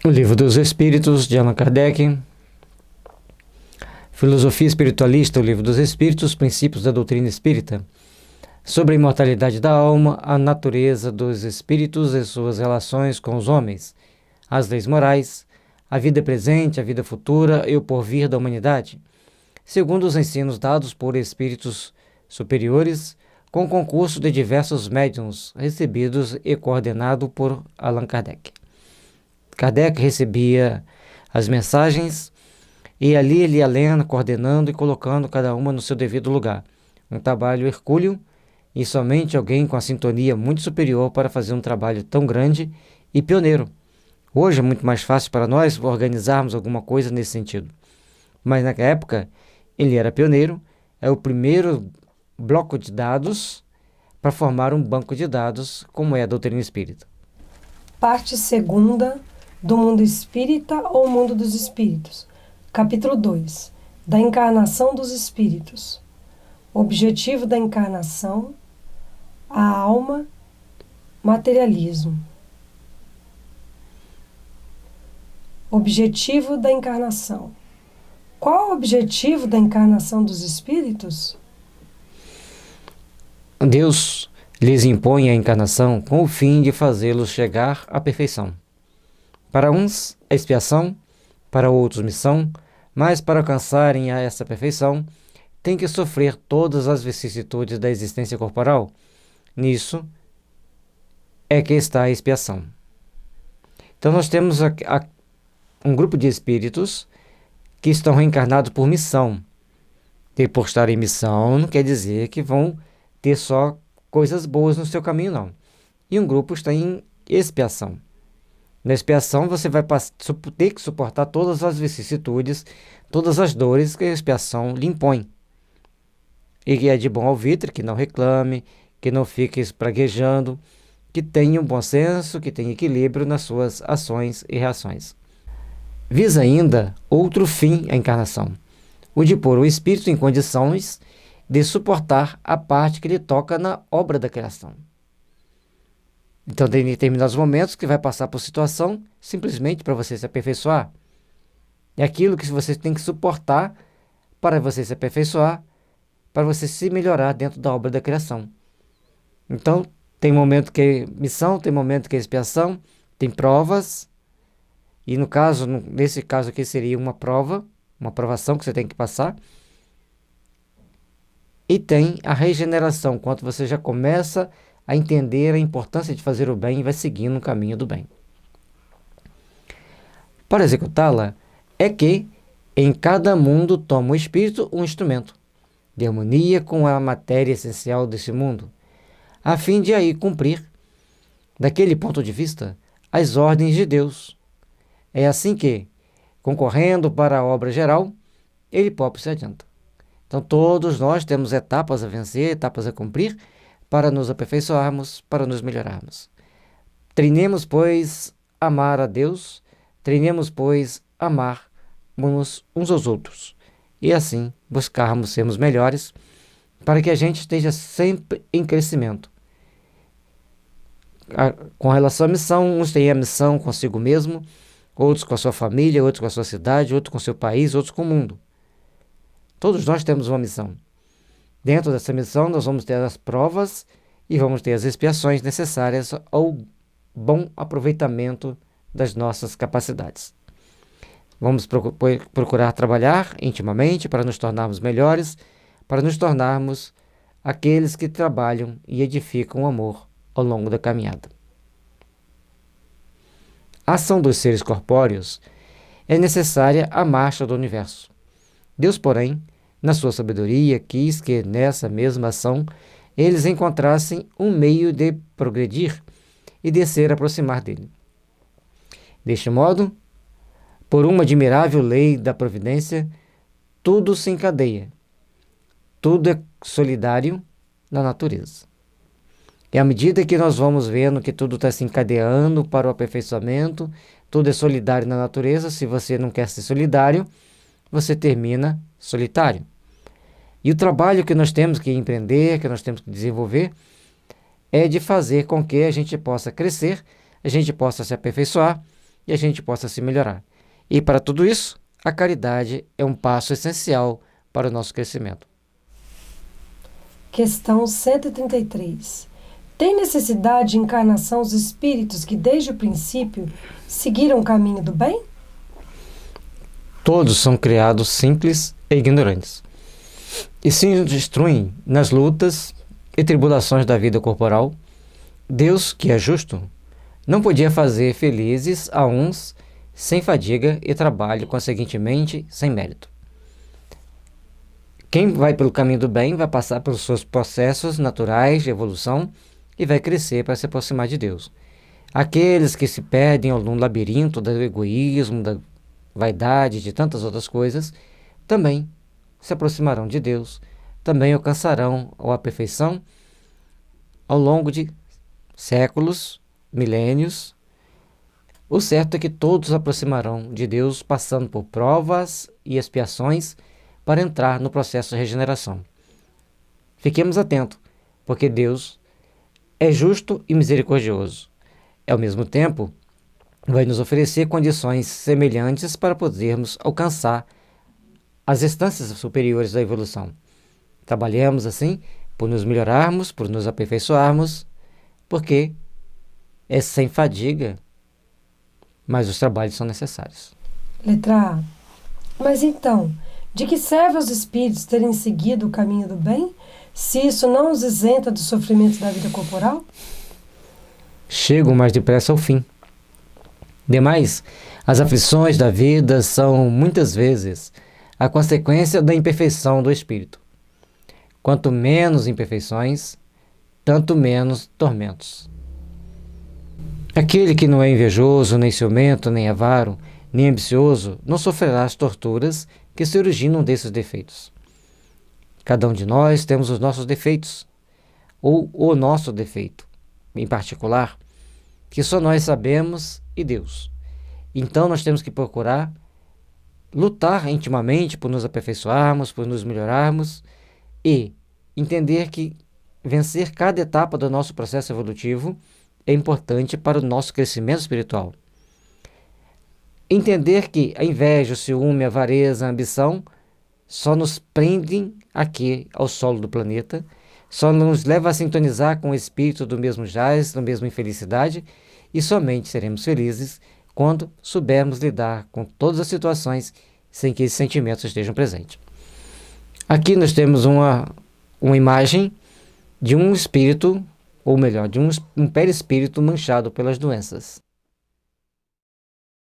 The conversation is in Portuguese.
O Livro dos Espíritos, de Allan Kardec. Filosofia Espiritualista, o Livro dos Espíritos, Princípios da Doutrina Espírita. Sobre a imortalidade da alma, a natureza dos espíritos e suas relações com os homens, as leis morais, a vida presente, a vida futura e o porvir da humanidade, segundo os ensinos dados por espíritos superiores, com concurso de diversos médiuns recebidos e coordenado por Allan Kardec. Kardec recebia as mensagens e ali ele ia lendo, coordenando e colocando cada uma no seu devido lugar. Um trabalho hercúleo e somente alguém com a sintonia muito superior para fazer um trabalho tão grande e pioneiro. Hoje é muito mais fácil para nós organizarmos alguma coisa nesse sentido. Mas na época ele era pioneiro, é o primeiro bloco de dados para formar um banco de dados como é a doutrina espírita. Parte 2ª do Mundo Espírita ou Mundo dos Espíritos. Capítulo 2. Da encarnação dos espíritos. Objetivo da encarnação, a alma, materialismo. Objetivo da encarnação. Qual o objetivo da encarnação dos espíritos? Deus lhes impõe a encarnação com o fim de fazê-los chegar à perfeição. Para uns, a expiação, para outros, missão, mas para alcançarem a essa perfeição, têm que sofrer todas as vicissitudes da existência corporal. Nisso é que está a expiação. Então nós temos um grupo de espíritos que estão reencarnados por missão. E por estar em missão não quer dizer que vão ter só coisas boas no seu caminho, não. E um grupo está em expiação. Na expiação você vai ter que suportar todas as vicissitudes, todas as dores que a expiação lhe impõe. E que é de bom alvitre, que não reclame, que não fique espraguejando, que tenha um bom senso, que tenha equilíbrio nas suas ações e reações. Visa ainda outro fim a encarnação, o de pôr o espírito em condições de suportar a parte que lhe toca na obra da criação. Então tem determinados momentos que vai passar por situação simplesmente para você se aperfeiçoar. É aquilo que você tem que suportar para você se aperfeiçoar, para você se melhorar dentro da obra da criação. Então tem momento que é missão, tem momento que é expiação, tem provas. E nesse caso aqui seria uma prova, uma provação que você tem que passar. E tem a regeneração, quando você já começa a entender a importância de fazer o bem e vai seguindo o caminho do bem. Para executá-la, é que em cada mundo toma o espírito um instrumento de harmonia com a matéria essencial desse mundo, a fim de aí cumprir, daquele ponto de vista, as ordens de Deus. É assim que, concorrendo para a obra geral, ele próprio se adianta. Então todos nós temos etapas a vencer, etapas a cumprir, para nos aperfeiçoarmos, para nos melhorarmos. Treinemos, pois, amar a Deus, treinemos, pois, amar uns aos outros, e assim buscarmos sermos melhores, para que a gente esteja sempre em crescimento. Com relação à missão, uns têm a missão consigo mesmo, outros com a sua família, outros com a sua cidade, outros com o seu país, outros com o mundo. Todos nós temos uma missão. Dentro dessa missão, nós vamos ter as provas e vamos ter as expiações necessárias ao bom aproveitamento das nossas capacidades. Vamos procurar trabalhar intimamente para nos tornarmos melhores, para nos tornarmos aqueles que trabalham e edificam o amor ao longo da caminhada. A ação dos seres corpóreos é necessária à marcha do universo. Deus, porém, na sua sabedoria, quis que nessa mesma ação eles encontrassem um meio de progredir e de se aproximar dele. Deste modo, por uma admirável lei da providência, tudo se encadeia, tudo é solidário na natureza. E à medida que nós vamos vendo que tudo está se encadeando para o aperfeiçoamento, tudo é solidário na natureza, se você não quer ser solidário, você termina solitário. E o trabalho que nós temos que empreender, que nós temos que desenvolver, é de fazer com que a gente possa crescer, a gente possa se aperfeiçoar e a gente possa se melhorar. E para tudo isso, a caridade é um passo essencial para o nosso crescimento. Questão 133. Tem necessidade de encarnação os espíritos que desde o princípio seguiram o caminho do bem? Todos são criados simples e ignorantes, e se destruem nas lutas e tribulações da vida corporal. Deus, que é justo, não podia fazer felizes a uns sem fadiga e trabalho, conseguintemente sem mérito. Quem vai pelo caminho do bem vai passar pelos seus processos naturais de evolução e vai crescer para se aproximar de Deus. Aqueles que se perdem no labirinto do egoísmo, da vaidade, de tantas outras coisas, também se aproximarão de Deus, também alcançarão a perfeição ao longo de séculos, milênios. O certo é que todos se aproximarão de Deus passando por provas e expiações para entrar no processo de regeneração. Fiquemos atentos, porque Deus é justo e misericordioso. Ao mesmo tempo, vai nos oferecer condições semelhantes para podermos alcançar as instâncias superiores da evolução. Trabalhemos assim por nos melhorarmos, por nos aperfeiçoarmos, porque é sem fadiga, mas os trabalhos são necessários. Letra A. Mas então, de que serve aos espíritos terem seguido o caminho do bem, se isso não os isenta dos sofrimentos da vida corporal? Chegam mais depressa ao fim. Demais, as aflições da vida são, muitas vezes, a consequência da imperfeição do espírito. Quanto menos imperfeições, tanto menos tormentos. Aquele que não é invejoso, nem ciumento, nem avaro, nem ambicioso, não sofrerá as torturas que se originam desses defeitos. Cada um de nós temos os nossos defeitos, ou o nosso defeito, em particular, que só nós sabemos e Deus. Então nós temos que procurar lutar intimamente por nos aperfeiçoarmos, por nos melhorarmos e entender que vencer cada etapa do nosso processo evolutivo é importante para o nosso crescimento espiritual. Entender que a inveja, o ciúme, a avareza, a ambição só nos prendem aqui ao solo do planeta, só nos leva a sintonizar com o espírito do mesmo jaz, da mesma infelicidade, e somente seremos felizes quando soubermos lidar com todas as situações sem que esses sentimentos estejam presentes. Aqui nós temos uma imagem de um espírito, ou melhor, de um perispírito manchado pelas doenças.